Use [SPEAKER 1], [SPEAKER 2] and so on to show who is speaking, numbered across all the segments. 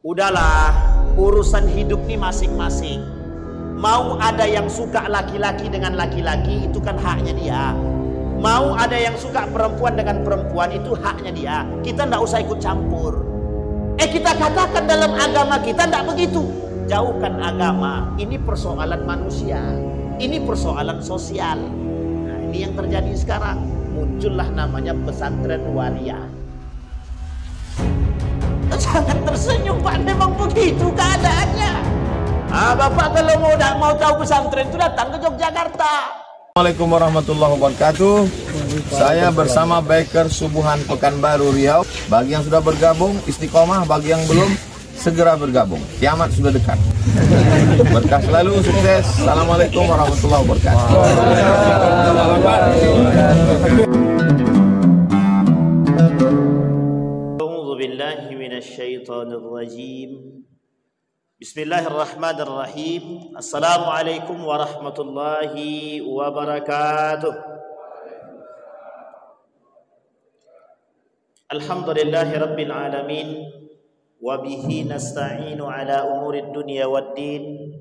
[SPEAKER 1] Udahlah, urusan hidup nih masing-masing. Mau ada yang suka laki-laki dengan laki-laki, itu kan haknya dia. Mau ada yang suka perempuan dengan perempuan, itu haknya dia. Kita nggak usah ikut campur. Kita katakan dalam agama kita nggak begitu. Jauhkan agama. Ini persoalan manusia. Ini persoalan sosial. Nah, ini yang terjadi sekarang. Muncullah namanya pesantren waria. Jangan tersenyum Pak, memang begitu keadaannya. Bapak kalau mau tahu pesantren itu datang ke Yogyakarta.
[SPEAKER 2] Assalamualaikum warahmatullahi wabarakatuh. Saya bersama Biker Subuhan Pekanbaru Riau. Bagi yang sudah bergabung, istiqomah. Bagi yang belum, segera bergabung. Kiamat sudah dekat. Berkah selalu, sukses. Assalamualaikum warahmatullahi wabarakatuh.
[SPEAKER 1] A'udzu billahi minasyaitonir rajim. Bismillahirrahmanirrahim. Assalamualaikum warahmatullahi wabarakatuh. Alhamdulillahi rabbil alamin. Wa bihi nasta'inu ala umurid dunya waddin.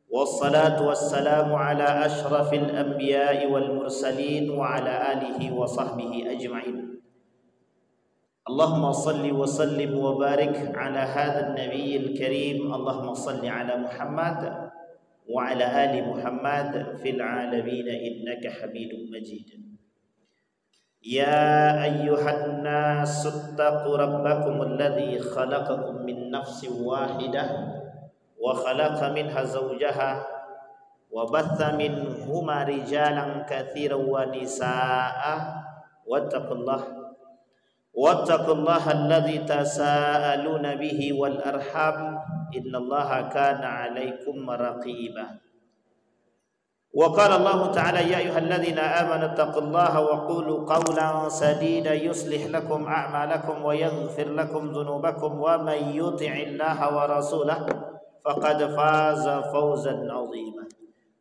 [SPEAKER 1] Wassalatu wassalamu ala ashrafil anbiya'i wal mursalin wa ala alihi wa sahbihi ajma'in. Allahumma salli wa sallim wa barik ala hadha an-nabiyil karim. Allahumma salli ala Muhammad wa ala ali Muhammad fil alamin innaka Hamidum Majid. Ya ayyuhan nas ittaqu rabbakum alladhi khalaqakum min nafsin wahidah wa khalaqa minha zawjaha wa batha minhuma rijalan katsiran wa nisaa'a wattaqullaha alladhi tasaaluna bihi wal arham innallaha kana 'alaikum raqiba. Wa qala Allah ta'ala ya ayyuhalladzina amanu taqullaha wa qulu qawlan sadida yuslih lakum a'malakum wa yaghfir lakum dhunubakum wa may yuti'illaha wa rasulahu faqad faza fawzan 'azima.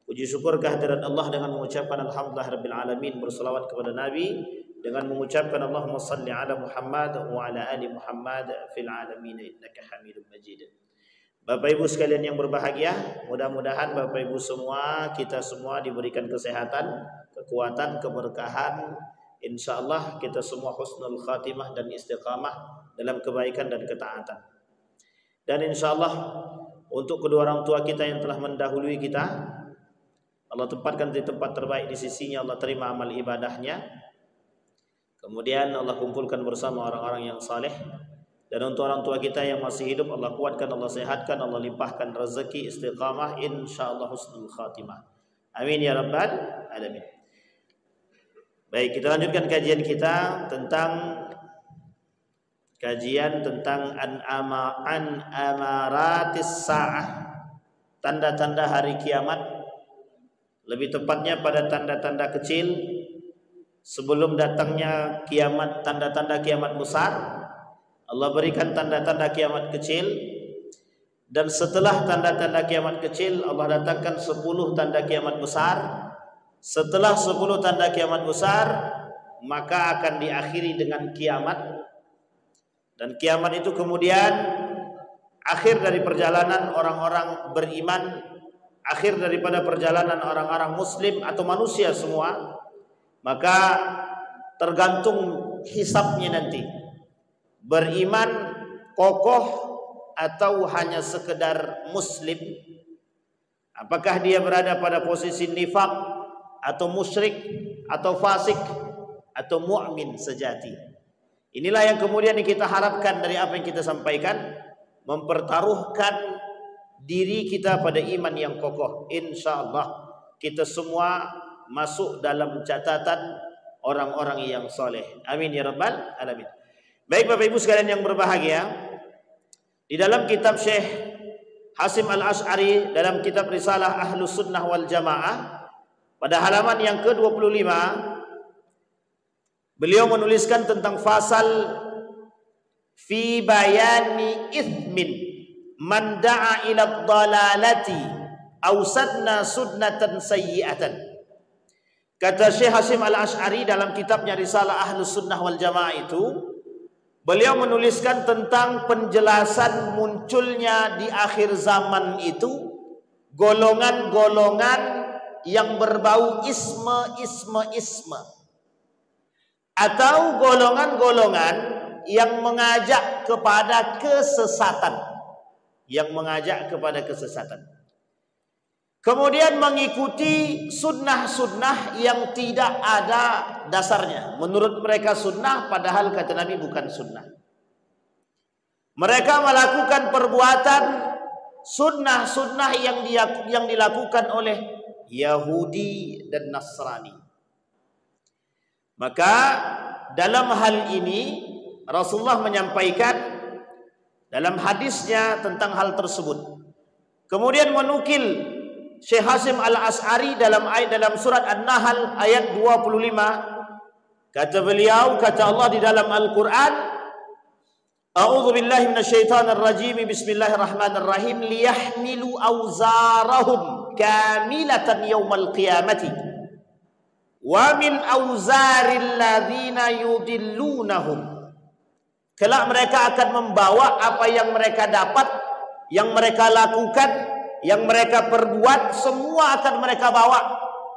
[SPEAKER 1] Puji syukur kehadirat Allah dengan mengucapkan alhamdulillah rabbil alamin, berselawat kepada Nabi dengan mengucapkan Allahumma salli ala Muhammad wa ala ali Muhammad fil alamin innaka Hamidum Majid. Bapak Ibu sekalian yang berbahagia, mudah-mudahan Bapak Ibu semua, kita semua diberikan kesehatan, kekuatan, keberkahan. Insyaallah kita semua husnul khatimah dan istiqamah dalam kebaikan dan ketaatan. Dan insyaallah untuk kedua orang tua kita yang telah mendahului kita, Allah tempatkan di tempat terbaik di sisinya, Allah terima amal ibadahnya. Kemudian Allah kumpulkan bersama orang-orang yang saleh. Dan untuk orang tua kita yang masih hidup, Allah kuatkan, Allah sehatkan, Allah limpahkan rezeki, istiqamah, insyaallah husnul khatimah. Amin ya rabbal alamin. Baik, kita lanjutkan kajian kita tentang amaratis sa'ah, tanda-tanda hari kiamat. Lebih tepatnya pada tanda-tanda kecil sebelum datangnya kiamat, tanda-tanda kiamat besar. Allah berikan tanda-tanda kiamat kecil, dan setelah tanda-tanda kiamat kecil Allah datangkan 10 tanda kiamat besar. Setelah 10 tanda kiamat besar, maka akan diakhiri dengan kiamat. Dan kiamat itu kemudian akhir dari perjalanan orang-orang beriman, akhir daripada perjalanan orang-orang muslim atau manusia semua. Maka tergantung hisabnya nanti, beriman kokoh atau hanya sekedar muslim. Apakah dia berada pada posisi nifaq atau musyrik atau fasik atau mu'min sejati. Inilah yang kemudian kita harapkan dari apa yang kita sampaikan, mempertaruhkan diri kita pada iman yang kokoh. Insyaallah kita semua masuk dalam catatan orang-orang yang soleh. Amin ya rabbal alamin. Baik Bapak Ibu sekalian yang berbahagia, di dalam kitab Syekh Hasim Al-Asy'ari, dalam kitab Risalah Ahlus Sunnah wal Jamaah, pada halaman yang ke-25, beliau menuliskan tentang fasal fi bayani ithmin man da'a ila dhalalati aw sadna sunnatan sayyi'atan. Kata Syekh Hasim Al-Asy'ari dalam kitabnya Risalah Ahlus Sunnah wal Jamaah itu, beliau menuliskan tentang penjelasan munculnya di akhir zaman itu golongan-golongan yang berbau isme atau golongan-golongan yang mengajak kepada kesesatan, kemudian mengikuti sunnah-sunnah yang tidak ada dasarnya. Menurut mereka sunnah, padahal kata Nabi bukan sunnah. Mereka melakukan perbuatan sunnah-sunnah yang dilakukan oleh Yahudi dan Nasrani. Maka dalam hal ini Rasulullah menyampaikan dalam hadisnya tentang hal tersebut. Kemudian menukil Syekh Hasim Al-As'ari dalam surat An-Nahl ayat 25. Kata beliau, kata Allah di dalam Al-Quran, A'udzu billahi minasyaitonir rajim, bismillahirrahmanirrahim, liyahmilu awzarahum kamilatan yaumal qiyamati wa min awzaril ladzina yudillunahum. Kelak mereka akan membawa apa yang mereka dapat, yang mereka lakukan, yang mereka perbuat, semua akan mereka bawa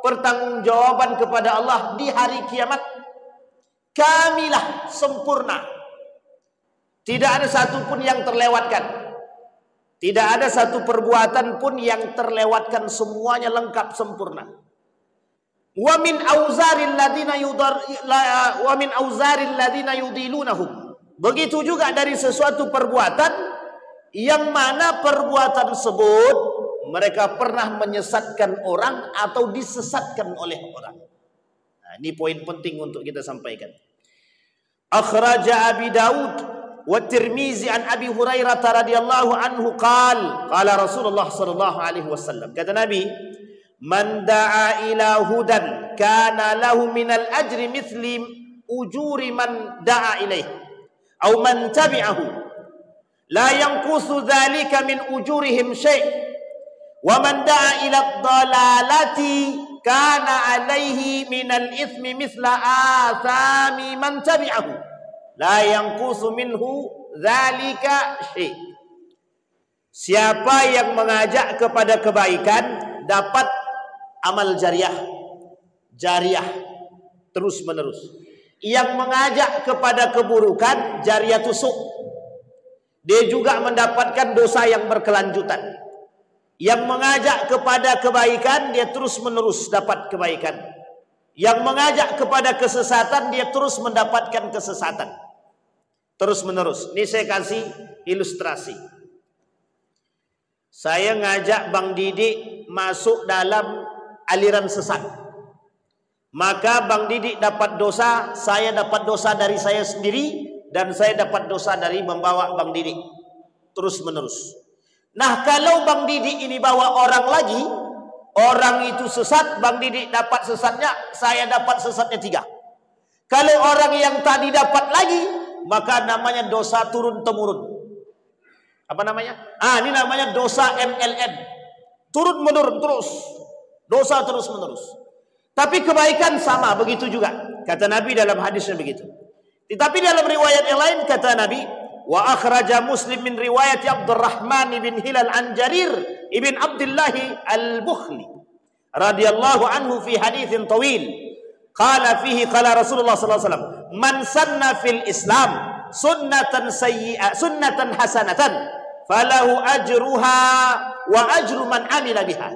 [SPEAKER 1] pertanggungjawaban kepada Allah di hari kiamat. Kamilah, sempurna. Tidak ada satu pun yang terlewatkan. Tidak ada satu perbuatan pun yang terlewatkan, semuanya lengkap sempurna. Wa min auzaril ladzina yudilunahum. Begitu juga dari sesuatu perbuatan yang mana perbuatan tersebut mereka pernah menyesatkan orang atau disesatkan oleh orang. Nah, ini poin penting untuk kita sampaikan. Akhraja Abi Daud wa Tirmizi an Abi Hurairah radhiyallahu anhu qala Rasulullah sallallahu alaihi wasallam, kata Nabi, man da'a ila hudan kana lahu minal ajri mithli ujuri man da'a ilaih aw man tabi'ahu la yanqusu dhalika min ujurihim syai' wa man da'a ila dhalalati kana alaihi minal ithmi mithla athami man tabi'ahu la yanqusu minhu dzalika syai'. Siapa yang mengajak kepada kebaikan dapat amal jariah terus menerus. Yang mengajak kepada keburukan jariah tusuk, dia juga mendapatkan dosa yang berkelanjutan. Yang mengajak kepada kebaikan dia terus menerus dapat kebaikan. Yang mengajak kepada kesesatan dia terus mendapatkan kesesatan. Terus menerus. Ini saya kasih ilustrasi. Saya ngajak Bang Didik masuk dalam aliran sesat. Maka Bang Didik dapat dosa, saya dapat dosa dari saya sendiri, dan saya dapat dosa dari membawa Bang Didik. Terus menerus. Nah, kalau Bang Didik ini bawa orang lagi, orang itu sesat, Bang Didik dapat sesatnya, saya dapat sesatnya 3. Kalau orang yang tadi dapat lagi, maka namanya dosa turun temurun. Apa namanya? Ini namanya dosa MLN. Turun menurun terus. Dosa terus menerus. Tapi kebaikan sama begitu juga. Kata Nabi dalam hadisnya begitu. Tetapi dalam riwayat yang lain kata Nabi, wa akhraja Muslim min riwayat Abdurrahman bin Hilal an Jarir ibn Abdullah al-Bukhli radhiyallahu anhu fi haditsin tawil. Qala fihi qala Rasulullah sallallahu alaihi wasallam, man sanna fil Islam sunnatan sunnatan hasanatan falahu ajruha wa ajru man amila biha.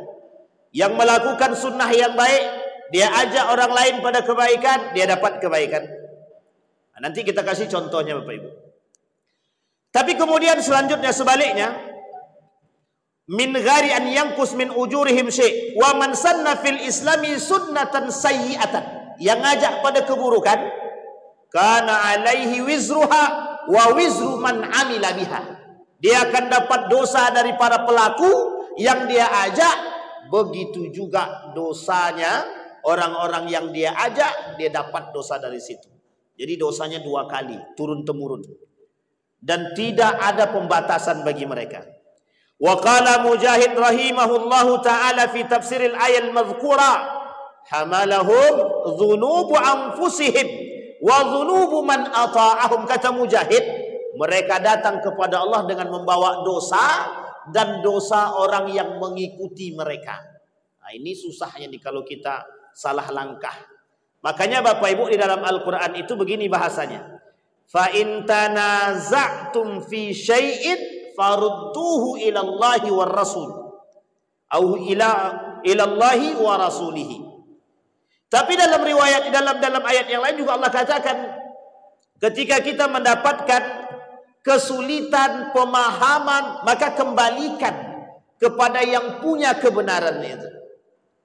[SPEAKER 1] Yang melakukan sunnah yang baik, dia ajak orang lain pada kebaikan, dia dapat kebaikan. Nah, nanti kita kasih contohnya Bapak Ibu. Tapi kemudian selanjutnya sebaliknya, min ghairi an yanqus min ujurihim syai' wa man sanna fil islami sunnatan sayyi'atan. Yang ngajak pada keburukan, kana alaihi wizruha wa wizru man amila biha. Dia akan dapat dosa dari para pelaku yang dia ajak, begitu juga dosanya orang-orang yang dia ajak, dia dapat dosa dari situ. Jadi dosanya 2 kali, turun temurun. Dan tidak ada pembatasan bagi mereka. Wa qala Mujahid rahimahullahu ta'ala fi tafsiril ayat al-madhkura, hamalahum dhunubu anfusihim Wa dzunubu man ata'ahum, kata Mujahid, mereka datang kepada Allah dengan membawa dosa dan dosa orang yang mengikuti mereka. Nah, ini susahnya nih kalau kita salah langkah. Makanya Bapak Ibu di dalam Al-Quran itu begini bahasanya. Fa in tanaza'tum fi syai'in farudduhu ila Allahi war rasul. Au ila Allahi wa rasulihi. Tapi dalam riwayat dalam ayat yang lain juga Allah katakan, ketika kita mendapatkan kesulitan pemahaman, maka kembalikan kepada yang punya kebenaran itu.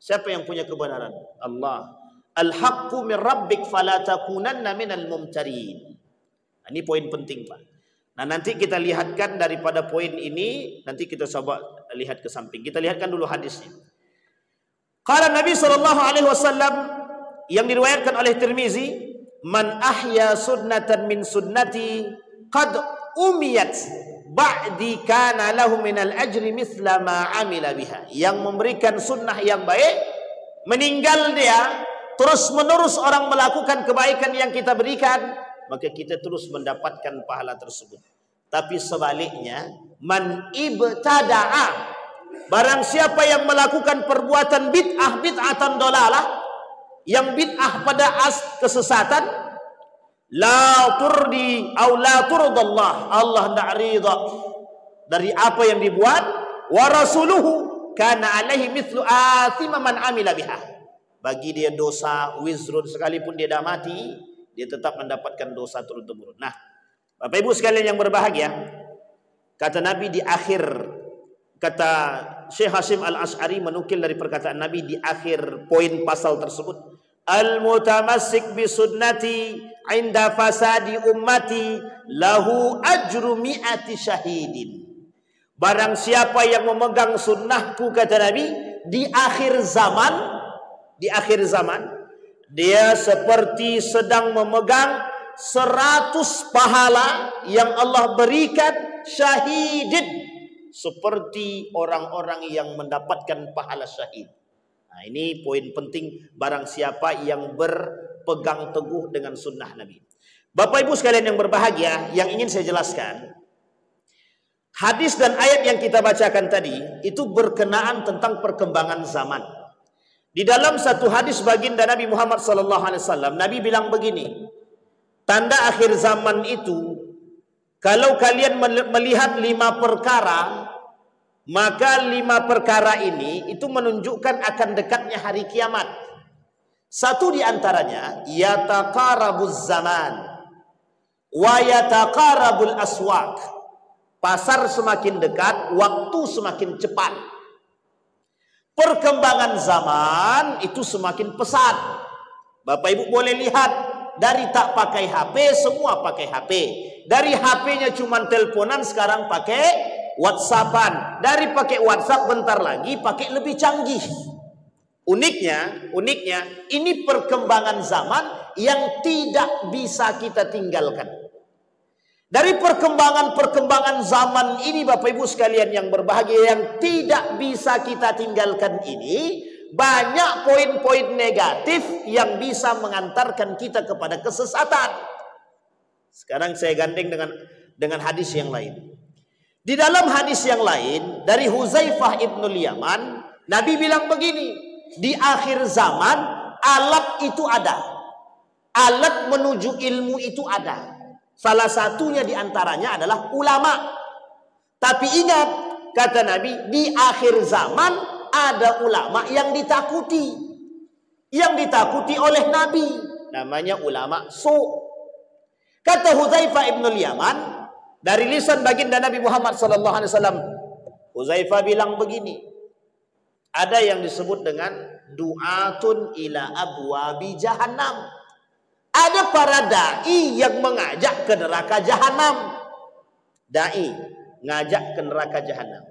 [SPEAKER 1] Siapa yang punya kebenaran? Allah. Al-haqqu min rabbik fala takunanna minal mumtarin. Ini poin penting, Pak. Nah, nanti kita lihatkan daripada poin ini, nanti kita coba lihat ke samping. Kita lihatkan dulu hadisnya. Qala Nabi SAW yang diriwayatkan oleh Tirmizi, man ahya sunnatan min sunnati qad umiyat ba'di kana lahu minal ajri mithla ma amila biha. Yang memberikan sunnah yang baik, meninggal dia, terus menerus orang melakukan kebaikan yang kita berikan, maka kita terus mendapatkan pahala tersebut. Tapi sebaliknya, man ibtada'a, barang siapa yang melakukan perbuatan bid'atan dolalah, yang bid'ah pada kesesatan, la turdi au la turdallah, Allah tidak ridha dari apa yang dibuat, wa rasuluhu kana alaihi mithlu athima man amila biha, bagi dia dosa wizrun, sekalipun dia dah mati, dia tetap mendapatkan dosa turun-temurun. Nah, Bapak Ibu sekalian yang berbahagia, kata Nabi di akhir, kata Syekh Hashim Al-Asy'ari menukil dari perkataan Nabi di akhir poin pasal tersebut, al-mutamassik bi sunnati inda fasadi ummati lahu ajru mi'ati syahidin. Barang siapa yang memegang sunnahku, kata Nabi, di akhir zaman, dia seperti sedang memegang 100 pahala yang Allah berikan syahidin, seperti orang-orang yang mendapatkan pahala syahid. Nah, ini poin penting barang siapa yang berpegang teguh dengan sunnah Nabi. Bapak Ibu sekalian yang berbahagia, yang ingin saya jelaskan, hadis dan ayat yang kita bacakan tadi itu berkenaan tentang perkembangan zaman. Di dalam satu hadis baginda Nabi Muhammad SAW, Nabi bilang begini, tanda akhir zaman itu, kalau kalian melihat 5 perkara, maka 5 perkara ini itu menunjukkan akan dekatnya hari kiamat. Satu di antaranya, yataqarabuz zaman wa yataqarabul aswaq. Pasar semakin dekat, waktu semakin cepat. Perkembangan zaman itu semakin pesat. Bapak Ibu boleh lihat, dari tak pakai HP, semua pakai HP. Dari HP-nya cuma teleponan, sekarang pakai WhatsAppan. Dari pakai WhatsApp bentar lagi pakai lebih canggih. Uniknya, ini perkembangan zaman yang tidak bisa kita tinggalkan. Dari perkembangan zaman ini, Bapak Ibu sekalian yang berbahagia, yang tidak bisa kita tinggalkan ini, banyak poin-poin negatif yang bisa mengantarkan kita kepada kesesatan. Sekarang saya gandeng dengan hadis yang lain. Di dalam hadis yang lain dari Huzaifah ibnul Yaman, Nabi bilang begini, di akhir zaman alat itu ada, alat menuju ilmu itu ada. Salah satunya di antaranya adalah ulama. Tapi ingat, kata Nabi, di akhir zaman ada ulama yang ditakuti. Yang ditakuti oleh Nabi. Namanya ulama su'. Kata Huzaifah ibnul Yaman, dari lisan baginda Nabi Muhammad SAW, Huzaifah bilang begini, ada yang disebut dengan du'atun ila abwabi jahannam. Ada para da'i yang mengajak ke neraka jahanam. Da'i ngajak ke neraka jahanam.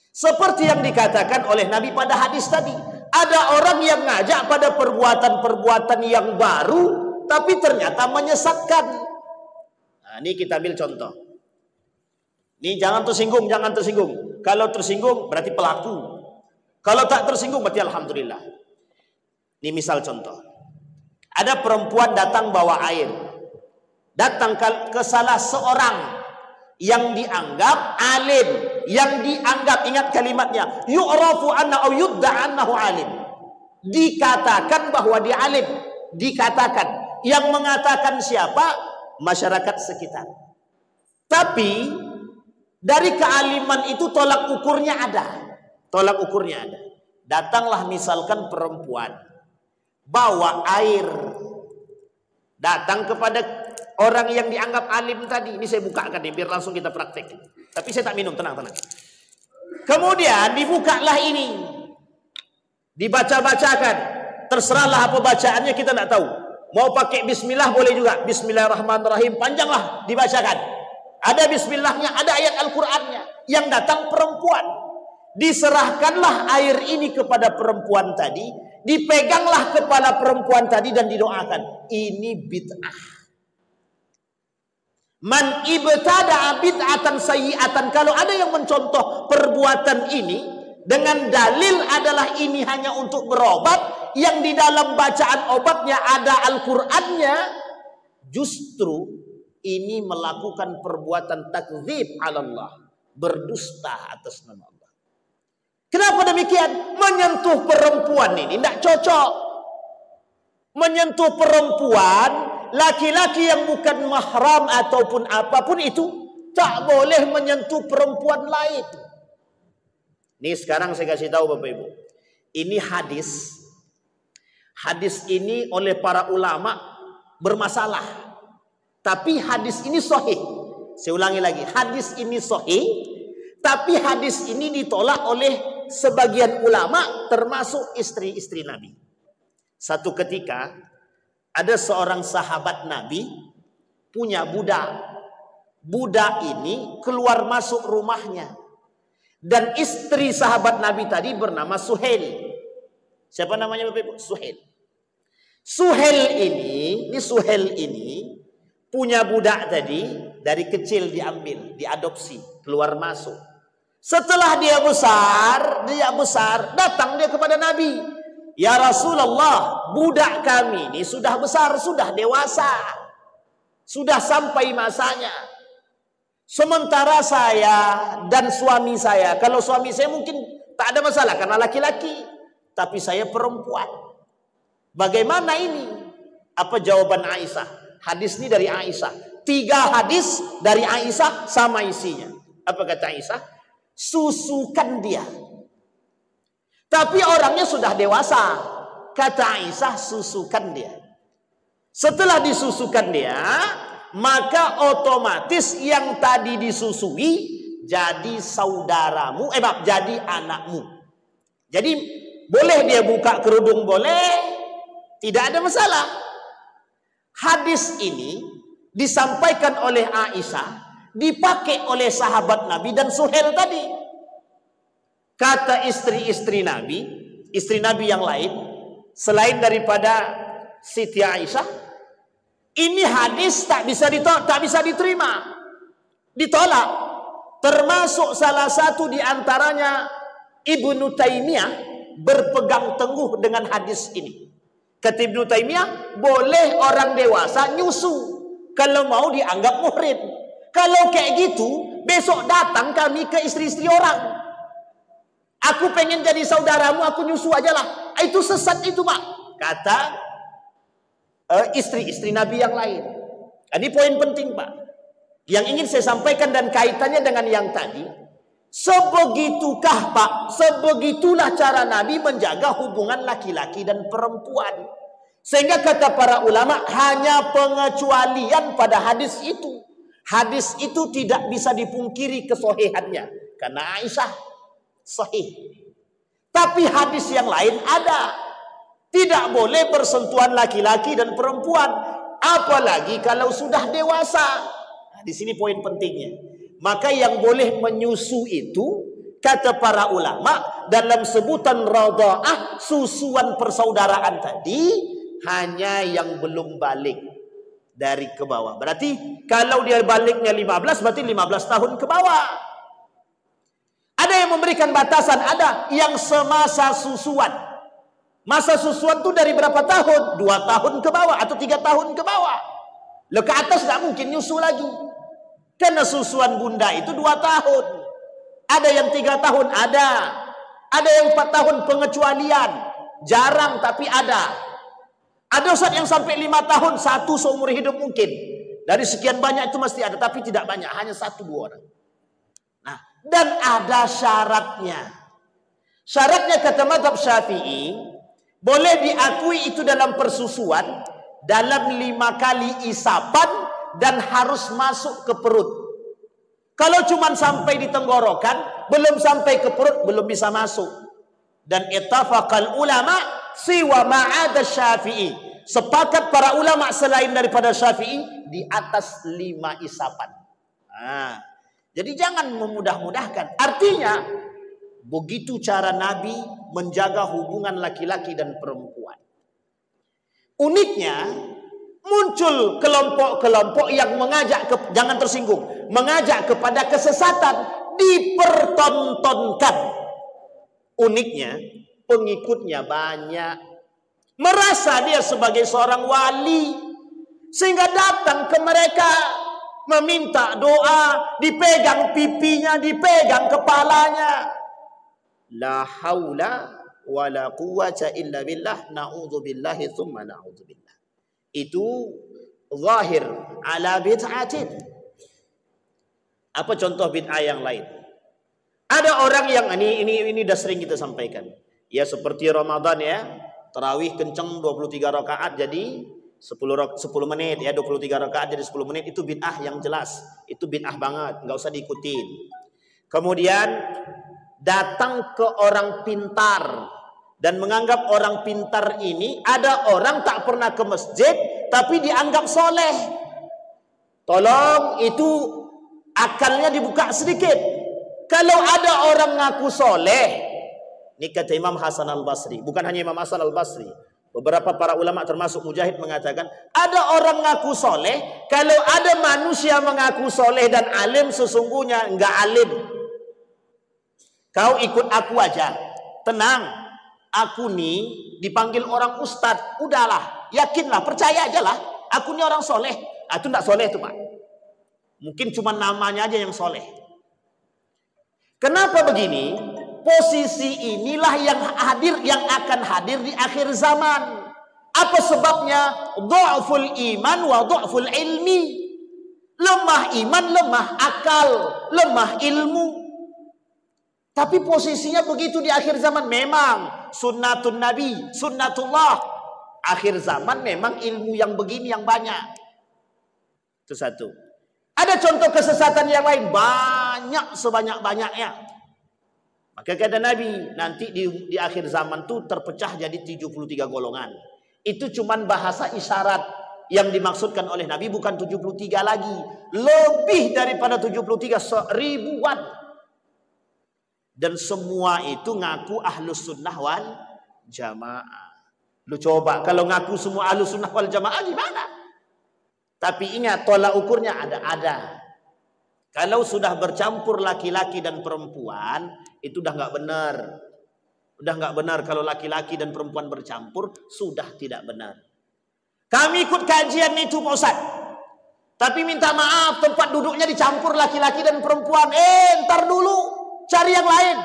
[SPEAKER 1] Seperti yang dikatakan oleh Nabi pada hadis tadi, ada orang yang ngajak pada perbuatan-perbuatan yang baru, tapi ternyata menyesatkan. Nah, ini kita ambil contoh. Ini jangan tersinggung, jangan tersinggung. Kalau tersinggung berarti pelaku. Kalau tak tersinggung berarti alhamdulillah. Ini misal contoh. Ada perempuan datang bawa air. Datang ke salah seorang yang dianggap alim, yang dianggap, ingat kalimatnya, yu'rafu anna au yudda annahu alim. Dikatakan bahwa dia alim, dikatakan. Yang mengatakan siapa? Masyarakat sekitar. Tapi dari kealiman itu tolak ukurnya ada. Tolak ukurnya ada. Datanglah misalkan perempuan bawa air, datang kepada orang yang dianggap alim tadi. Ini saya bukakan nih biar langsung kita praktek. Tapi saya tak minum, tenang. Kemudian dibukalah ini, dibaca-bacakan. Terserahlah apa bacaannya, kita tidak tahu. Mau pakai bismillah boleh juga. Bismillahirrahmanirrahim, panjanglah dibacakan. Ada bismillahnya, ada ayat Al-Qur'annya. Yang datang perempuan. Diserahkanlah air ini kepada perempuan tadi. Dipeganglah kepala perempuan tadi dan didoakan. Ini bid'ah. Man ibtada'a bid'atan sayyi'atan. Kalau ada yang mencontoh perbuatan ini dengan dalil adalah ini hanya untuk berobat, yang di dalam bacaan obatnya ada Al-Qur'annya, justru ini melakukan perbuatan takdzib 'ala Allah, berdusta atas nama Allah. Kenapa demikian? Menyentuh perempuan ini tidak cocok. Menyentuh perempuan, laki-laki yang bukan mahram ataupun apapun itu, tak boleh menyentuh perempuan lain. Ini sekarang saya kasih tahu Bapak Ibu. Ini hadis. Hadis ini oleh para ulama bermasalah. Tapi hadis ini sahih. Saya ulangi lagi. Hadis ini sahih. Tapi hadis ini ditolak oleh sebagian ulama termasuk istri-istri Nabi. Satu ketika ada seorang sahabat Nabi punya budak. Budak ini keluar masuk rumahnya. Dan istri sahabat Nabi tadi bernama Suhail. Siapa namanya Bapak Ibu? Suhail. Suhail ini punya budak tadi, dari kecil diambil, diadopsi, keluar masuk. Setelah dia besar, datang dia kepada Nabi. Ya Rasulullah, budak kami ini sudah besar, sudah dewasa. Sudah sampai masanya. Sementara saya dan suami saya, kalau suami saya mungkin tak ada masalah karena laki-laki, tapi saya perempuan. Bagaimana ini? Apa jawaban Aisyah? Hadis ini dari Aisyah. 3 hadis dari Aisyah sama isinya. Apa kata Aisyah? Susukan dia. Tapi orangnya sudah dewasa. Kata Aisyah, susukan dia. Setelah disusukan dia, maka otomatis yang tadi disusui jadi saudaramu, jadi anakmu. Jadi boleh dia buka kerudung, boleh, tidak ada masalah. Hadis ini disampaikan oleh Aisyah, dipakai oleh sahabat Nabi dan Suhail tadi. Kata istri-istri Nabi, istri Nabi yang lain selain daripada Siti Aisyah, ini hadis tak bisa diterima, ditolak. Termasuk salah satu di antaranya Ibnu Taimiyah berpegang teguh dengan hadis ini. Kata Ibnu Taimiyah, boleh orang dewasa nyusu kalau mau dianggap muhrim. Kalau kayak gitu, besok datang kami ke istri-istri orang. Aku pengen jadi saudaramu, aku nyusu aja lah. Itu sesat itu, Pak. Kata istri-istri Nabi yang lain. Ini poin penting, Pak. Yang ingin saya sampaikan dan kaitannya dengan yang tadi. Sebegitukah, Pak? Sebegitulah cara Nabi menjaga hubungan laki-laki dan perempuan. Sehingga kata para ulama, hanya pengecualian pada hadis itu. Hadis itu tidak bisa dipungkiri kesohihannya. Karena Aisyah sahih. Tapi hadis yang lain ada. Tidak boleh bersentuhan laki-laki dan perempuan. Apalagi kalau sudah dewasa. Nah, di sini poin pentingnya. Maka yang boleh menyusu itu, kata para ulama, dalam sebutan radha'ah, susuan persaudaraan tadi, hanya yang belum balik dari ke bawah. Berarti kalau dia baliknya 15, berarti 15 tahun ke bawah. Ada yang memberikan batasan, ada yang semasa susuan. Masa susuan itu dari berapa tahun? 2 tahun ke bawah atau 3 tahun ke bawah. Ke atas tidak mungkin nyusu lagi. Karena susuan bunda itu 2 tahun. Ada yang 3 tahun, ada. Ada yang 4 tahun pengecualian. Jarang tapi ada. Ada Ustaz yang sampai 5 tahun, 1 seumur hidup mungkin. Dari sekian banyak itu mesti ada, tapi tidak banyak, hanya 1-2 orang. Nah, dan ada syaratnya. Syaratnya kata mazhab Syafi'i, boleh diakui itu dalam persusuan, dalam 5 kali isapan, dan harus masuk ke perut. Kalau cuma sampai di tenggorokan, belum sampai ke perut, belum bisa masuk. Dan ittafaqal ulama siwa ma'ada Syafi'i. Sepakat para ulama selain daripada Syafi'i di atas 5 isapan. Nah, jadi jangan memudah-mudahkan. Artinya, begitu cara Nabi menjaga hubungan laki-laki dan perempuan. Uniknya, muncul kelompok-kelompok yang mengajak, jangan tersinggung, mengajak kepada kesesatan, dipertontonkan. Uniknya, pengikutnya banyak. Merasa dia sebagai seorang wali, sehingga datang ke mereka meminta doa, dipegang pipinya, dipegang kepalanya. La haula wa la quwwata illa billah, na'udzubillahi tsumma na'udzubillah. Itu zahir ala bid'atin. Apa contoh bid'ah yang lain? Ada orang yang ini udah sering kita sampaikan. Ya seperti Ramadan ya, tarawih kenceng 23 rakaat jadi 10 menit ya, 23 rakaat jadi 10 menit, itu bid'ah yang jelas. Itu bid'ah banget, nggak usah diikutin. Kemudian datang ke orang pintar dan menganggap orang pintar ini, ada orang tak pernah ke masjid tapi dianggap soleh. Tolong itu akalnya dibuka sedikit. Kalau ada orang ngaku soleh, ini kata Imam Hasan al-Basri, bukan hanya Imam Hasan al-Basri, beberapa para ulama termasuk Mujahid mengatakan, ada orang ngaku soleh, kalau ada manusia mengaku soleh dan alim, sesungguhnya enggak alim. Kau ikut aku aja, tenang. Aku nih dipanggil orang ustadz, udahlah, yakinlah, percaya aja lah. Aku nih orang soleh. Itu enggak soleh tuh Pak. Mungkin cuma namanya aja yang soleh. Kenapa begini? Posisi inilah yang akan hadir di akhir zaman. Apa sebabnya? Dha'ful iman wa dha'ful ilmi. Lemah iman, lemah akal, lemah ilmu. Tapi posisinya begitu di akhir zaman. Memang sunnatun nabi, sunnatullah. Akhir zaman memang ilmu yang begini yang banyak. Itu satu. Ada contoh kesesatan yang lain, banyak sebanyak-banyaknya. Maka kata Nabi, nanti di akhir zaman itu terpecah jadi 73 golongan. Itu cuman bahasa isyarat. Yang dimaksudkan oleh Nabi bukan 73 lagi. Lebih daripada 73, 1000-an. Dan semua itu ngaku ahlus sunnah wal jamaah. Lu coba, kalau ngaku semua ahlus sunnah wal jamaah gimana? Tapi ingat, tolak ukurnya ada. Kalau sudah bercampur laki-laki dan perempuan, itu udah nggak benar. Udah nggak benar kalau laki-laki dan perempuan bercampur, sudah tidak benar. Kami ikut kajian itu Pak Ustaz. Tapi minta maaf, tempat duduknya dicampur laki-laki dan perempuan. Ntar dulu, cari yang lain.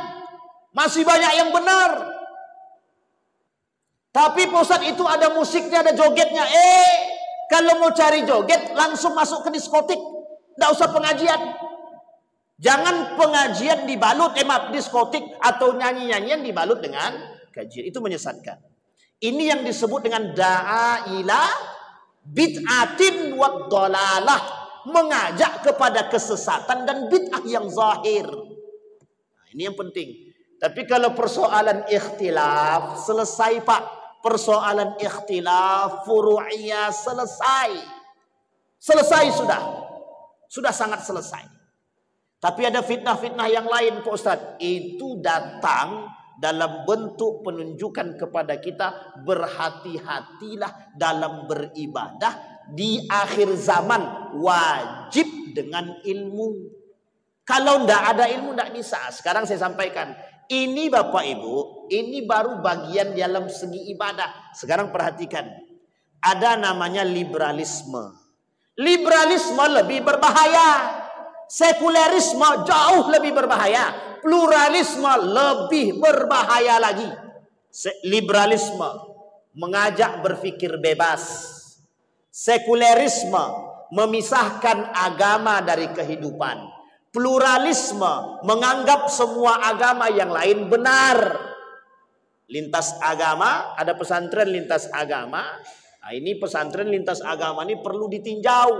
[SPEAKER 1] Masih banyak yang benar. Tapi Pak Ustaz itu ada musiknya, ada jogetnya. Kalau mau cari joget, langsung masuk ke diskotik. Tidak usah pengajian. Jangan pengajian dibalut, diskotik atau nyanyi-nyanyian dibalut dengan kajian. Itu menyesatkan. Ini yang disebut dengan da'ila bid'atin wa dhalalah. Mengajak kepada kesesatan dan bid'ah yang zahir. Nah, ini yang penting. Tapi kalau persoalan ikhtilaf, selesai Pak. Persoalan ikhtilaf, furu'iyah, selesai. Selesai sudah. Sudah sangat selesai. Tapi ada fitnah-fitnah yang lain Pak Ustaz. Itu datang dalam bentuk penunjukan kepada kita, berhati-hatilah dalam beribadah. Di akhir zaman wajib dengan ilmu. Kalau tidak ada ilmu tidak bisa. Sekarang saya sampaikan, Ini Bapak Ibu, ini baru bagian dalam segi ibadah. Sekarang perhatikan. Ada namanya liberalisme. Liberalisme lebih berbahaya. Sekulerisme jauh lebih berbahaya. Pluralisme lebih berbahaya lagi. Liberalisme mengajak berpikir bebas. Sekulerisme memisahkan agama dari kehidupan. Pluralisme menganggap semua agama yang lain benar. Lintas agama, ada pesantren lintas agama. Nah, ini pesantren lintas agama ini perlu ditinjau.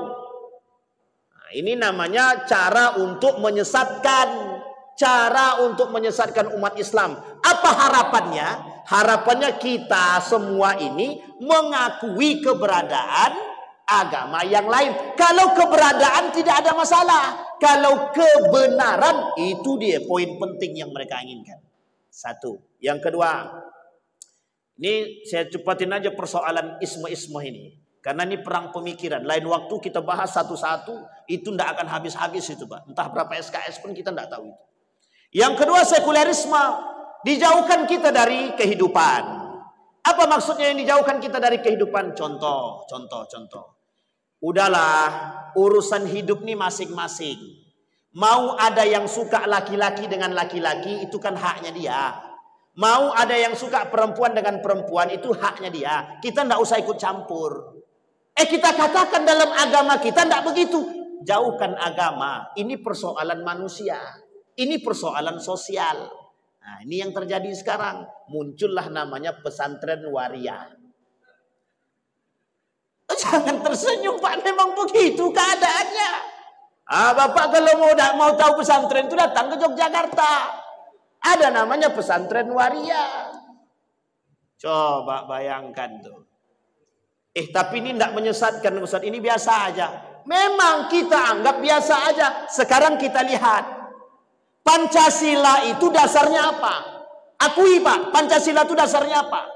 [SPEAKER 1] Nah, ini namanya cara untuk menyesatkan. Cara untuk menyesatkan umat Islam. Apa harapannya? Harapannya kita semua ini mengakui keberadaan agama yang lain. Kalau keberadaan tidak ada masalah. Kalau kebenaran, itu dia poin penting yang mereka inginkan. Satu. Yang kedua, ini saya cepatin aja persoalan isme-isme ini. Karena ini perang pemikiran. Lain waktu kita bahas satu-satu, itu tidak akan habis-habis itu Pak. Entah berapa SKS pun kita tidak tahu itu. Yang kedua, sekulerisme. Dijauhkan kita dari kehidupan. Apa maksudnya yang dijauhkan kita dari kehidupan? Contoh. Udahlah, urusan hidup nih masing-masing. Mau ada yang suka laki-laki dengan laki-laki, itu kan haknya dia. Mau ada yang suka perempuan dengan perempuan, itu haknya dia. Kita tidak usah ikut campur. Kita katakan dalam agama kita tidak begitu. Jauhkan agama. Ini persoalan manusia. Ini persoalan sosial. Nah, ini yang terjadi sekarang. Muncullah namanya pesantren waria. Jangan tersenyum Pak, memang begitu keadaannya. Bapak kalau mau tahu pesantren itu datang ke Yogyakarta. Ada namanya pesantren waria. Coba bayangkan tuh. Tapi ini tidak menyesatkan Ustaz, ini biasa aja. Memang kita anggap biasa aja. Sekarang kita lihat. Pancasila itu dasarnya apa? Akui Pak, Pancasila itu dasarnya apa?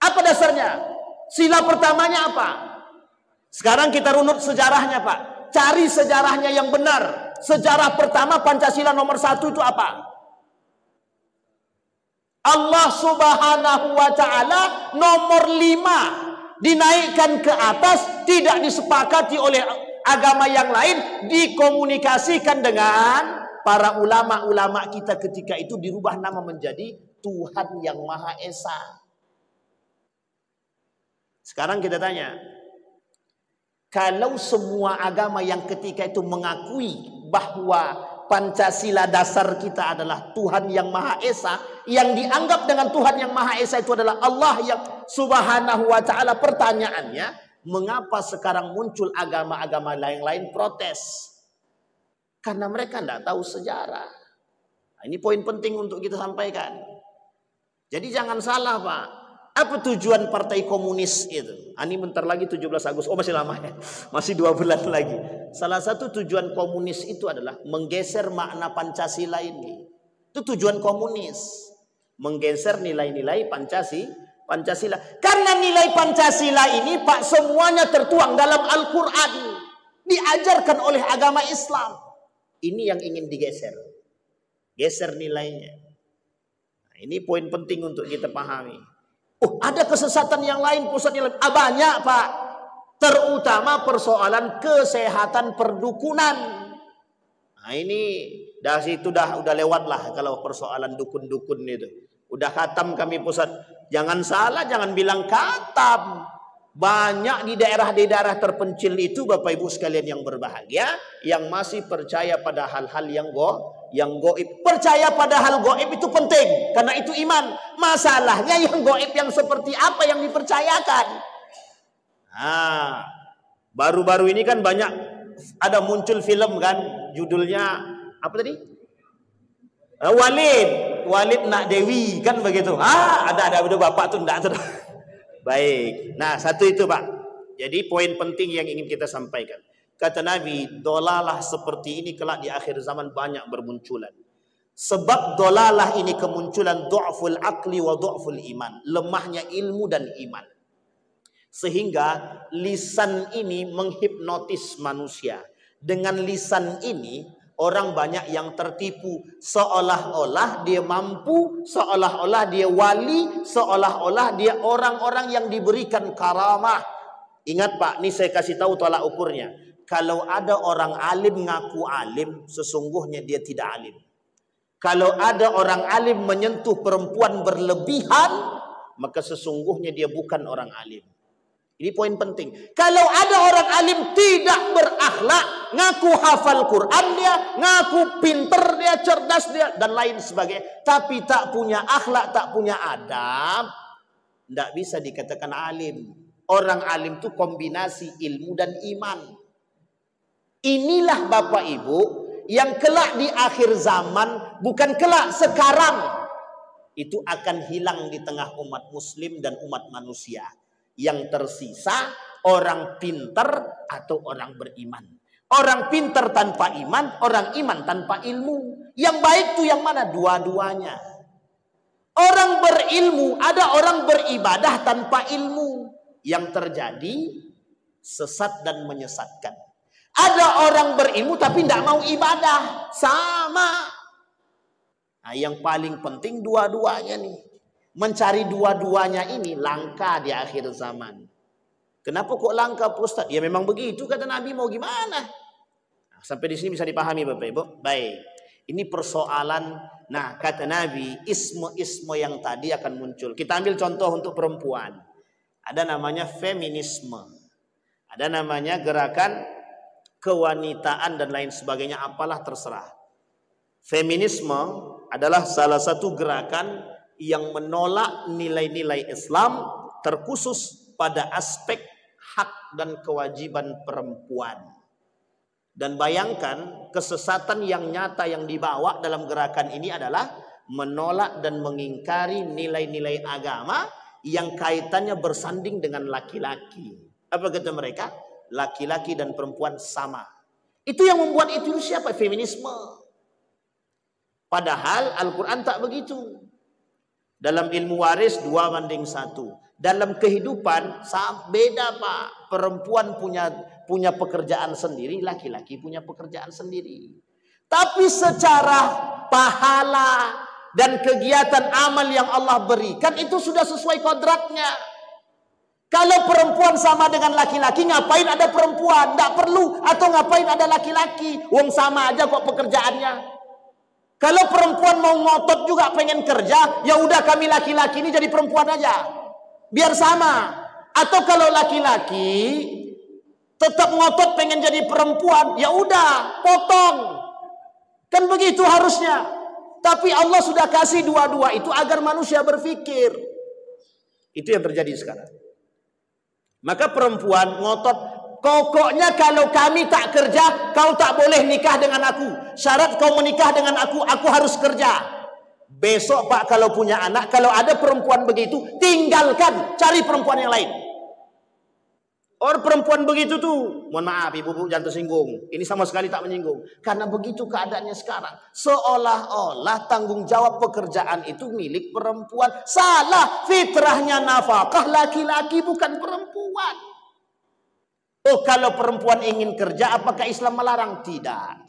[SPEAKER 1] Apa dasarnya? Sila pertamanya apa? Sekarang kita runut sejarahnya Pak. Cari sejarahnya yang benar. Sejarah pertama Pancasila nomor 1 itu apa? Allah Subhanahu wa ta'ala nomor 5 dinaikkan ke atas, tidak disepakati oleh agama yang lain, dikomunikasikan dengan para ulama-ulama kita ketika itu, dirubah nama menjadi Tuhan yang Maha Esa. Sekarang kita tanya, kalau semua agama yang ketika itu mengakui bahwa Pancasila dasar kita adalah Tuhan yang Maha Esa, yang dianggap dengan Tuhan yang Maha Esa itu adalah Allah yang Subhanahu wa ta'ala, pertanyaannya, mengapa sekarang muncul agama-agama lain-lain protes? Karena mereka tidak tahu sejarah. Nah, ini poin penting untuk kita sampaikan. Jadi jangan salah Pak. Apa tujuan Partai Komunis itu? Ini bentar lagi 17 Agustus. Oh masih lama ya. Masih 2 bulan lagi. Salah satu tujuan komunis itu adalah menggeser makna Pancasila ini. Itu tujuan komunis. Menggeser nilai-nilai Pancasila. Karena nilai Pancasila ini Pak semuanya tertuang dalam Al-Quran. Diajarkan oleh agama Islam. Ini yang ingin digeser. Geser nilainya. Nah, ini poin penting untuk kita pahami. Ada kesesatan yang lain, pusat yang lain. Banyak Pak. Terutama persoalan kesehatan perdukunan. Nah ini dari situ udah lewat lah kalau persoalan dukun-dukun itu. Udah khatam kami pusat. Jangan salah, jangan bilang khatam. Banyak di daerah terpencil itu Bapak Ibu sekalian yang berbahagia, yang masih percaya pada hal-hal yang goib. Percaya pada hal goib itu penting, karena itu iman. Masalahnya yang goib yang seperti apa yang dipercayakan. Nah, baru-baru ini kan banyak ada muncul film kan, judulnya apa tadi? Walid nak Dewi kan begitu. Ada bapak tuh enggak tuh. Baik. Nah, satu itu Pak. Jadi poin penting yang ingin kita sampaikan. Kata Nabi, dolalah seperti ini kelak di akhir zaman banyak bermunculan. Sebab dolalah ini kemunculan du'ful aqli wa du'ful iman. Lemahnya ilmu dan iman. Sehingga lisan ini menghipnotis manusia. Dengan lisan ini Orang banyak yang tertipu, seolah-olah dia mampu, seolah-olah dia wali, seolah-olah dia orang-orang yang diberikan karamah. Ingat Pak, ini saya kasih tahu tolak ukurnya. Kalau ada orang alim ngaku alim, sesungguhnya dia tidak alim. Kalau ada orang alim menyentuh perempuan berlebihan, maka sesungguhnya dia bukan orang alim. Ini poin penting. Kalau ada orang alim tidak berakhlak, ngaku hafal Quran dia, ngaku pinter dia, cerdas dia, dan lain sebagainya, tapi tak punya akhlak, tak punya adab, tidak bisa dikatakan alim. Orang alim itu kombinasi ilmu dan iman. Inilah Bapak Ibu yang kelak di akhir zaman, bukan kelak, sekarang, itu akan hilang di tengah umat muslim dan umat manusia. Yang tersisa orang pinter atau orang beriman. Orang pinter tanpa iman, orang iman tanpa ilmu. Yang baik itu yang mana? Dua-duanya. Orang berilmu, ada orang beribadah tanpa ilmu. Yang terjadi sesat dan menyesatkan. Ada orang berilmu tapi tidak mau ibadah. Sama. Nah, yang paling penting dua-duanya nih. Mencari dua-duanya ini langka di akhir zaman. Kenapa kok langka Pak Ustaz? Ya memang begitu kata Nabi, mau gimana? Nah, sampai di sini bisa dipahami Bapak Ibu? Baik. Ini persoalan, nah kata Nabi, isme-isme yang tadi akan muncul. Kita ambil contoh untuk perempuan. Ada namanya feminisme. Ada namanya gerakan kewanitaan dan lain sebagainya, apalah terserah. Feminisme adalah salah satu gerakan yang menolak nilai-nilai Islam, terkhusus pada aspek hak dan kewajiban perempuan. Dan bayangkan kesesatan yang nyata yang dibawa dalam gerakan ini adalah menolak dan mengingkari nilai-nilai agama yang kaitannya bersanding dengan laki-laki. Apa kata mereka? Laki-laki dan perempuan sama. Itu yang membuat itu siapa? Feminisme. Padahal Al-Quran tak begitu. Dalam ilmu waris 2:1. Dalam kehidupan beda Pak. Perempuan punya pekerjaan sendiri, laki-laki punya pekerjaan sendiri. Tapi secara pahala dan kegiatan amal yang Allah berikan itu sudah sesuai kodratnya. Kalau perempuan sama dengan laki-laki, ngapain ada perempuan? Tidak perlu. Atau ngapain ada laki-laki? Wong sama aja kok pekerjaannya. Kalau perempuan mau ngotot juga pengen kerja, ya udah kami laki-laki ini jadi perempuan aja. Biar sama. Atau kalau laki-laki tetap ngotot pengen jadi perempuan, ya udah potong. Kan begitu harusnya. Tapi Allah sudah kasih dua-dua itu agar manusia berpikir. Itu yang terjadi sekarang. Maka perempuan ngotot, pokoknya kalau kami tak kerja, kau tak boleh nikah dengan aku. Syarat kau menikah dengan aku harus kerja. Besok Pak kalau punya anak, kalau ada perempuan begitu, tinggalkan, cari perempuan yang lain. Orang perempuan begitu tuh, mohon maaf ibu-ibu jangan tersinggung. Ini sama sekali tak menyinggung. Karena begitu keadaannya sekarang. Seolah-olah tanggung jawab pekerjaan itu milik perempuan. Salah, fitrahnya nafkah laki-laki bukan perempuan. Oh kalau perempuan ingin kerja, apakah Islam melarang? Tidak.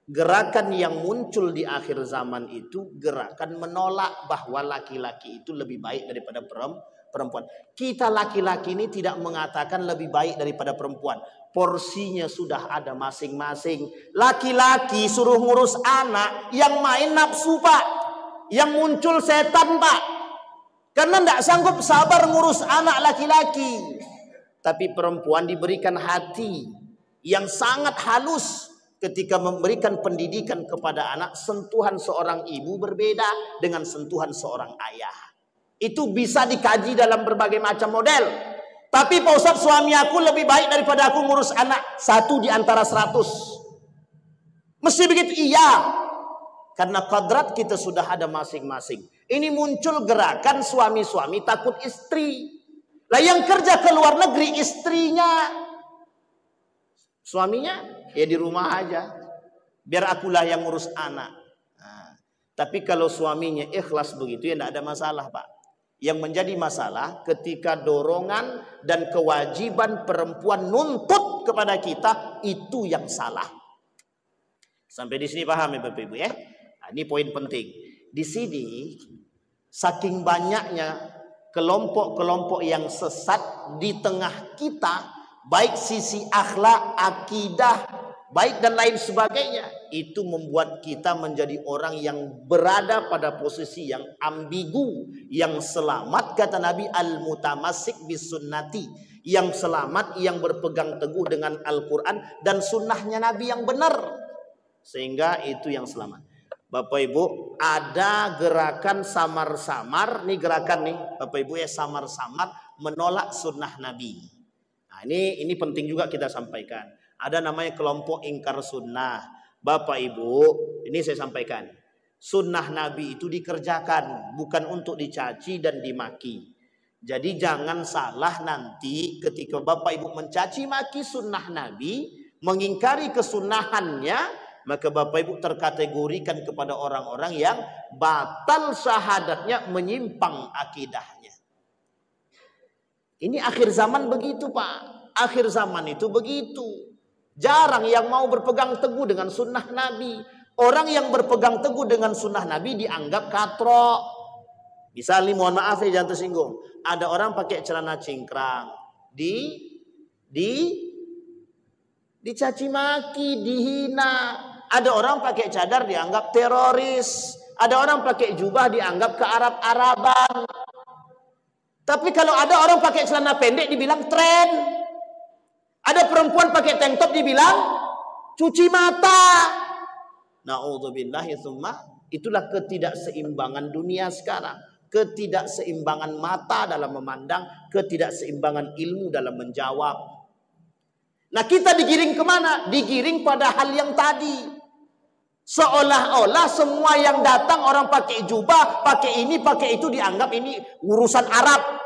[SPEAKER 1] Gerakan yang muncul di akhir zaman itu gerakan menolak bahwa laki-laki itu lebih baik daripada perempuan. Kita laki-laki ini tidak mengatakan lebih baik daripada perempuan. Porsinya sudah ada masing-masing. Laki-laki suruh ngurus anak, yang main nafsu Pak. Yang muncul setan Pak. Karena tidak sanggup sabar ngurus anak laki-laki. Tapi perempuan diberikan hati yang sangat halus ketika memberikan pendidikan kepada anak. Sentuhan seorang ibu berbeda dengan sentuhan seorang ayah. Itu bisa dikaji dalam berbagai macam model. Tapi Pak Ustaz, suami aku lebih baik daripada aku ngurus anak. 1 di antara 100. Mesti begitu? Iya. Karena kodrat kita sudah ada masing-masing. Ini muncul gerakan suami-suami takut istri. Lah yang kerja ke luar negeri istrinya. Suaminya ya di rumah aja. Biar akulah yang ngurus anak. Nah, tapi kalau suaminya ikhlas begitu ya tidak ada masalah Pak. Yang menjadi masalah ketika dorongan dan kewajiban perempuan nuntut kepada kita, itu yang salah. Sampai di sini paham ya Bapak Ibu ya? Nah, ini poin penting. Di sini saking banyaknya kelompok-kelompok yang sesat di tengah kita, baik sisi akhlak, akidah, baik dan lain sebagainya, itu membuat kita menjadi orang yang berada pada posisi yang ambigu. Yang selamat kata Nabi, al-mutamassik bis sunnati, yang selamat yang berpegang teguh dengan Al-Quran dan sunnahnya Nabi yang benar, sehingga itu yang selamat. Bapak Ibu, ada gerakan samar-samar, nih gerakan nih Bapak Ibu ya, samar-samar menolak sunnah Nabi. Nah ini penting juga kita sampaikan. Ada namanya kelompok ingkar sunnah. Bapak Ibu, ini saya sampaikan, sunnah Nabi itu dikerjakan, bukan untuk dicaci dan dimaki. Jadi jangan salah nanti ketika Bapak Ibu mencaci maki sunnah Nabi, mengingkari kesunahannya, maka Bapak Ibu terkategorikan kepada orang-orang yang batal syahadatnya, menyimpang akidahnya. Ini akhir zaman begitu Pak. Akhir zaman itu begitu. Jarang yang mau berpegang teguh dengan sunnah Nabi. Orang yang berpegang teguh dengan sunnah Nabi dianggap katrok. Misalnya, mohon maaf ya jangan tersinggung, ada orang pakai celana cingkrang, dicaci maki, dihina. Ada orang pakai cadar dianggap teroris. Ada orang pakai jubah dianggap kearab-araban. Tapi kalau ada orang pakai celana pendek dibilang tren. Ada perempuan pakai tank top dibilang cuci mata. Na'udzubillahi tsumma. Itulah ketidakseimbangan dunia sekarang. Ketidakseimbangan mata dalam memandang, ketidakseimbangan ilmu dalam menjawab. Nah kita digiring kemana? Digiring pada hal yang tadi. Seolah-olah semua yang datang orang pakai jubah, pakai ini, pakai itu dianggap ini urusan Arab.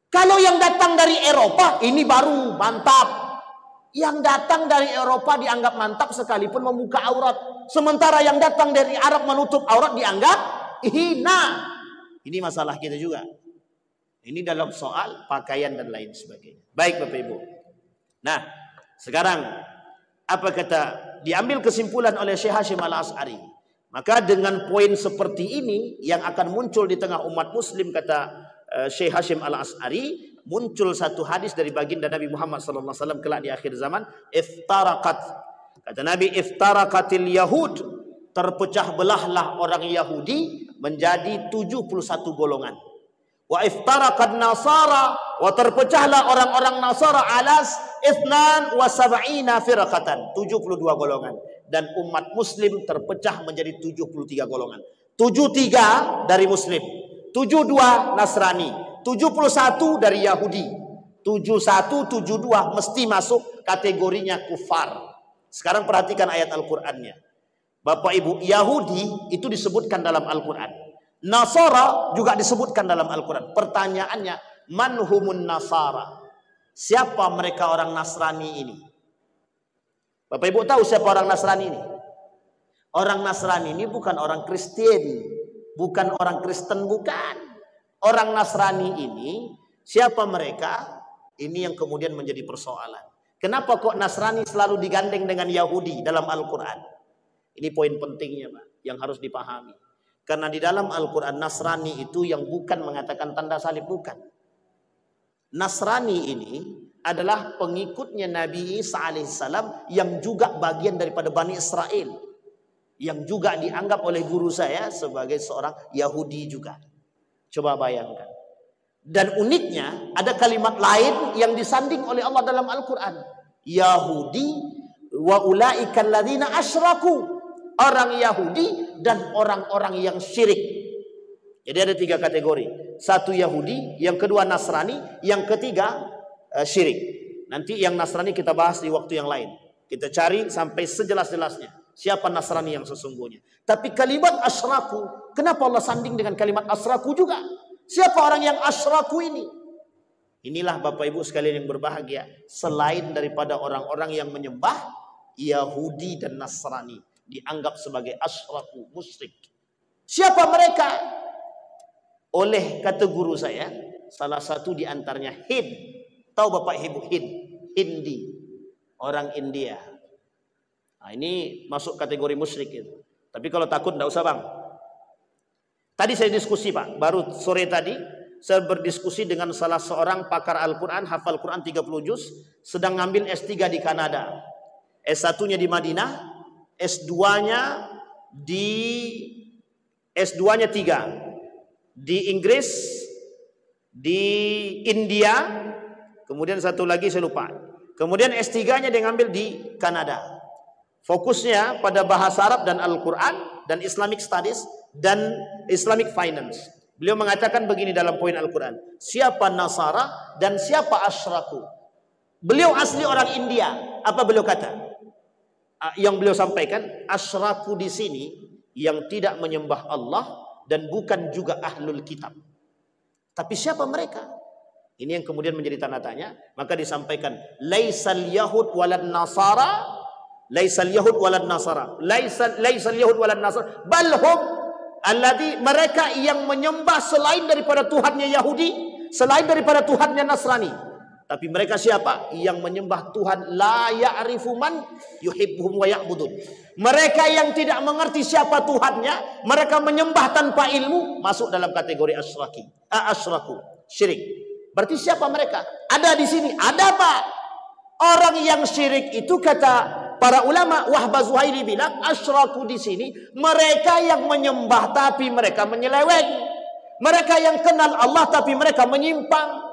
[SPEAKER 1] Kalau yang datang dari Eropa ini baru mantap. Yang datang dari Eropa dianggap mantap sekalipun membuka aurat. Sementara yang datang dari Arab menutup aurat dianggap hina. Ini masalah kita juga. Ini dalam soal pakaian dan lain sebagainya. Baik Bapak Ibu. Nah, sekarang apa kata diambil kesimpulan oleh Syekh Hasyim Al-Asy'ari? Maka dengan poin seperti ini yang akan muncul di tengah umat muslim, kata Syekh Hasyim Al-Asy'ari, muncul satu hadis dari baginda Nabi Muhammad SAW kelak di akhir zaman. Iftarakat, kata Nabi, iftarakatil Yahud, terpecah belahlah orang Yahudi menjadi 71 golongan. Wa iftarakat Nasara, wa terpecahlah orang-orang Nasara alas ithnan wa sab'ina firqatan, 72 golongan. Dan umat muslim terpecah menjadi 73 golongan. 73 dari muslim, 72 Nasrani, 71 dari Yahudi. 71, 72 mesti masuk kategorinya kufar. Sekarang perhatikan ayat Al-Qur'annya. Bapak Ibu, Yahudi itu disebutkan dalam Al-Quran. Nasara juga disebutkan dalam Al-Quran. Pertanyaannya, manhumun Nasara? Siapa mereka orang Nasrani ini? Bapak Ibu tahu siapa orang Nasrani ini? Orang Nasrani ini bukan orang Kristen, bukan orang Kristen, bukan. Orang Nasrani ini, siapa mereka? Ini yang kemudian menjadi persoalan. Kenapa kok Nasrani selalu digandeng dengan Yahudi dalam Al-Quran? Ini poin pentingnya Pak, yang harus dipahami. Karena di dalam Al-Quran Nasrani itu yang bukan mengatakan tanda salib, bukan. Nasrani ini adalah pengikutnya Nabi Isa alaihissalam yang juga bagian daripada Bani Israel, yang juga dianggap oleh guru saya sebagai seorang Yahudi juga. Coba bayangkan. Dan uniknya ada kalimat lain yang disanding oleh Allah dalam Al-Quran. Yahudi wa ulaika alladzina asyraku. Orang Yahudi dan orang-orang yang syirik. Jadi ada 3 kategori. Satu Yahudi, yang kedua Nasrani, yang ketiga syirik. Nanti yang Nasrani kita bahas di waktu yang lain. Kita cari sampai sejelas-jelasnya siapa Nasrani yang sesungguhnya. Tapi kalimat asyraku, kenapa Allah sanding dengan kalimat asyraku juga? Siapa orang yang asyraku ini? Inilah Bapak Ibu sekalian yang berbahagia, selain daripada orang-orang yang menyembah Yahudi dan Nasrani, dianggap sebagai asyraku, musyrik. Siapa mereka? Oleh kata guru saya, salah satu di antaranya Hind. Tahu Bapak Ibu Hind? Hindi, orang India. Nah, ini masuk kategori musyrik itu. Tapi kalau takut tidak usah bang. Tadi saya diskusi Pak, baru sore tadi saya berdiskusi dengan salah seorang pakar Al-Quran, hafal Quran 30 juz, sedang ngambil S3 di Kanada. S1-nya di Madinah, S2-nya 3 di Inggris, di India, kemudian satu lagi saya lupa. Kemudian S3-nya dia ngambil di Kanada. Fokusnya pada bahasa Arab dan Al-Quran dan Islamic Studies dan Islamic Finance. Beliau mengatakan begini dalam poin Al-Quran. Siapa Nasara dan siapa asyraku? Beliau asli orang India. Apa beliau kata? Yang beliau sampaikan, asyraku di sini yang tidak menyembah Allah dan bukan juga ahlul kitab. Tapi siapa mereka? Ini yang kemudian menjadi tanda tanya. Maka disampaikan, laisal yahud walad nasara, laisal yahud walad nasara, laisal yahud walad nasara, bal hum alladhi, mereka yang menyembah selain daripada Tuhannya Yahudi, selain daripada Tuhannya Nasrani. Tapi mereka siapa? Yang menyembah Tuhan la ya'rifu man yuhibbuhum wa ya'budun. Mereka yang tidak mengerti siapa Tuhannya, mereka menyembah tanpa ilmu, masuk dalam kategori asyraku, syirik. Berarti siapa mereka? Ada di sini, ada Pak. Orang yang syirik itu kata para ulama, Wahbah Zuhairi bilang asyraku di sini mereka yang menyembah tapi mereka menyeleweng. Mereka yang kenal Allah tapi mereka menyimpang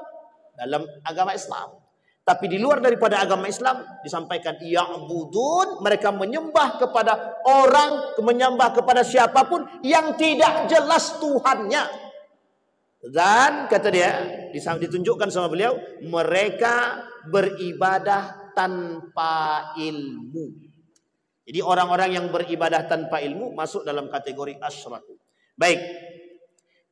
[SPEAKER 1] dalam agama Islam. Tapi di luar daripada agama Islam disampaikan ya'budun, mereka menyembah kepada orang, menyembah kepada siapapun yang tidak jelas Tuhannya. Dan kata dia, ditunjukkan sama beliau, mereka beribadah tanpa ilmu. Jadi orang-orang yang beribadah tanpa ilmu masuk dalam kategori asyraku. Baik.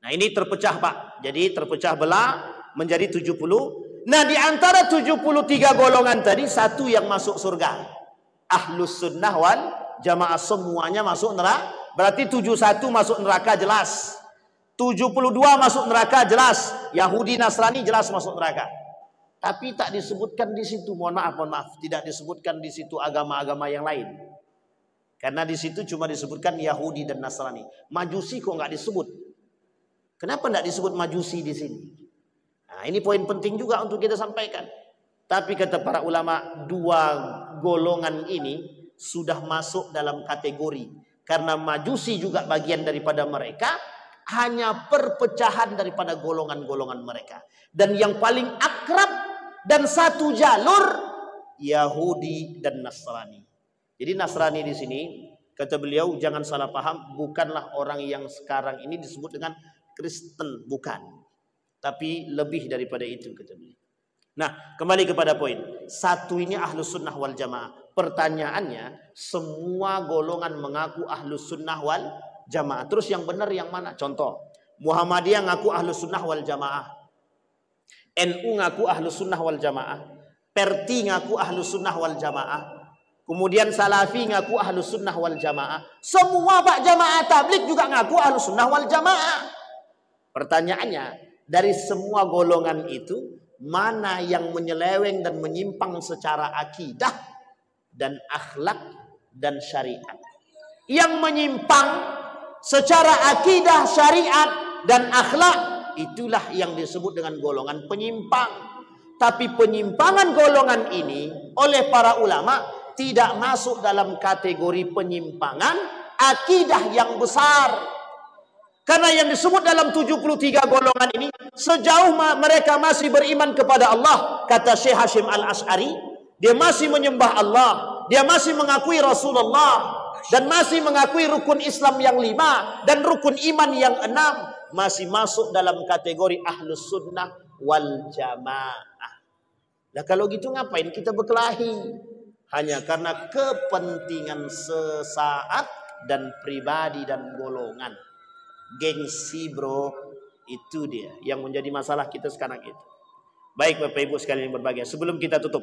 [SPEAKER 1] Nah, ini terpecah Pak. Jadi terpecah belah menjadi 70. Nah, di antara 73 golongan tadi, satu yang masuk surga. Ahlus sunnah wal jamaah, semuanya masuk neraka. Berarti 71 masuk neraka jelas. 72 masuk neraka jelas. Yahudi Nasrani jelas masuk neraka. Tapi tak disebutkan di situ, mohon maaf, tidak disebutkan di situ agama-agama yang lain. Karena di situ cuma disebutkan Yahudi dan Nasrani. Majusi kok nggak disebut? Kenapa nggak disebut Majusi di sini? Nah, ini poin penting juga untuk kita sampaikan. Tapi kata para ulama, dua golongan ini sudah masuk dalam kategori. Karena Majusi juga bagian daripada mereka, hanya perpecahan daripada golongan-golongan mereka. Dan yang paling akrab dan satu jalur, Yahudi dan Nasrani. Jadi Nasrani di sini, kata beliau, jangan salah paham, bukanlah orang yang sekarang ini disebut dengan Kristen, bukan. Tapi lebih daripada itu, kata beliau. Nah, kembali kepada poin. Satu ini ahlus sunnah wal jamaah. Pertanyaannya, semua golongan mengaku ahlus sunnah wal jamaah. Terus yang benar yang mana? Contoh, Muhammadiyah ngaku ahlus sunnah wal jamaah. NU ngaku ahlus sunnah wal jamaah. Perti ngaku ahlus sunnah wal jamaah. Kemudian Salafi ngaku ahlus sunnah wal jamaah. Semua Pak jamaah tabligh juga ngaku ahlus sunnah wal jamaah. Pertanyaannya, dari semua golongan itu, mana yang menyeleweng dan menyimpang secara akidah dan akhlak dan syariat? Yang menyimpang secara akidah, syariat dan akhlak, itulah yang disebut dengan golongan penyimpang. Tapi penyimpangan golongan ini oleh para ulama tidak masuk dalam kategori penyimpangan akidah yang besar. Karena yang disebut dalam 73 golongan ini, sejauh mereka masih beriman kepada Allah, kata Syekh Hashim Al-Ash'ari, dia masih menyembah Allah, dia masih mengakui Rasulullah, dan masih mengakui rukun Islam yang 5 dan rukun iman yang 6, masih masuk dalam kategori ahlus sunnah wal jamaah. Nah, kalau gitu ngapain kita berkelahi? Hanya karena kepentingan sesaat dan pribadi dan golongan. Gengsi bro, itu dia yang menjadi masalah kita sekarang itu. Baik Bapak Ibu sekalian yang berbahagia, sebelum kita tutup,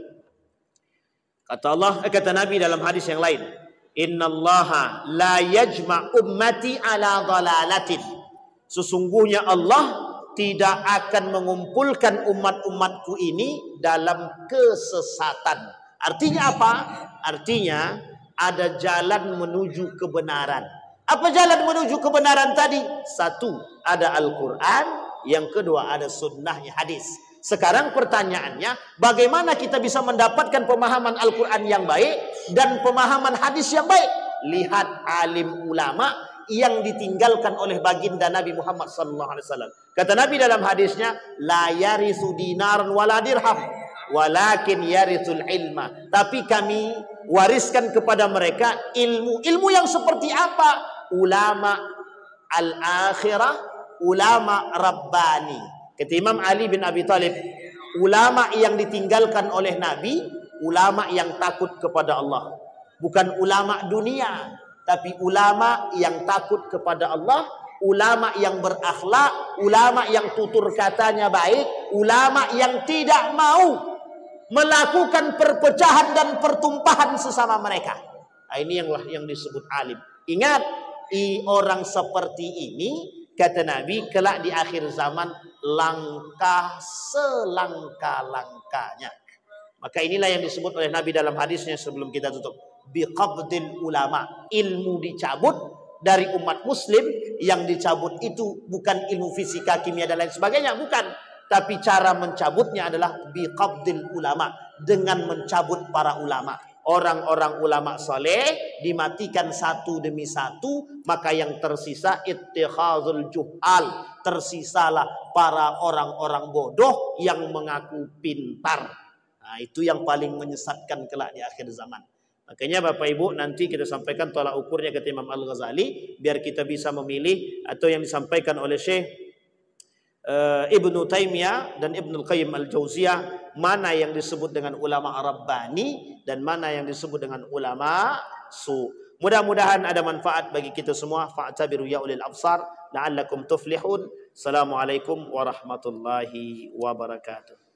[SPEAKER 1] kata Allah, kata Nabi dalam hadis yang lain, innallaha la yajma' ummati ala dhalalatin. Sesungguhnya Allah tidak akan mengumpulkan umat-umatku ini dalam kesesatan. Artinya apa? Artinya ada jalan menuju kebenaran. Apa jalan menuju kebenaran tadi? Satu, ada Al-Quran. Yang kedua, ada sunnahnya, hadis. Sekarang pertanyaannya, bagaimana kita bisa mendapatkan pemahaman Al-Quran yang baik dan pemahaman hadis yang baik? Lihat alim ulama yang ditinggalkan oleh baginda Nabi Muhammad SAW. Kata Nabi dalam hadisnya, la yarisu dinaran wala dirham, walakin yarisul ilma. Tapi kami wariskan kepada mereka ilmu. Ilmu yang seperti apa? Ulama al-akhirah, ulama rabbani. Kata Imam Ali bin Abi Thalib, ulama yang ditinggalkan oleh Nabi, ulama yang takut kepada Allah. Bukan ulama dunia, tapi ulama yang takut kepada Allah, ulama yang berakhlak, ulama yang tutur katanya baik, ulama yang tidak mau melakukan perpecahan dan pertumpahan sesama mereka. Nah, ini yang disebut alim. Ingat, orang seperti ini, kata Nabi, kelak di akhir zaman langkah selangkah-langkahnya. Maka inilah yang disebut oleh Nabi dalam hadisnya sebelum kita tutup. Biqabdil ulama. Ilmu dicabut dari umat muslim. Yang dicabut itu bukan ilmu fisika, kimia dan lain sebagainya. Bukan. Tapi cara mencabutnya adalah biqabdil ulama. Dengan mencabut para ulama. Orang-orang ulama saleh dimatikan satu demi satu, maka yang tersisa ittikhazul juhal, tersisalah para orang-orang bodoh yang mengaku pintar. Nah, itu yang paling menyesatkan kelak di akhir zaman. Makanya Bapak Ibu, nanti kita sampaikan tolak ukurnya ke Imam Al-Ghazali biar kita bisa memilih, atau yang disampaikan oleh Syekh Ibnu Taimiyah dan Ibnu Qayyim Al-Jauziyah, mana yang disebut dengan ulama Rabbani dan mana yang disebut dengan ulama su. Mudah-mudahan ada manfaat bagi kita semua. Fa'tabiru ya ulil absar la'allakum tuflihun. Assalamualaikum warahmatullahi wabarakatuh.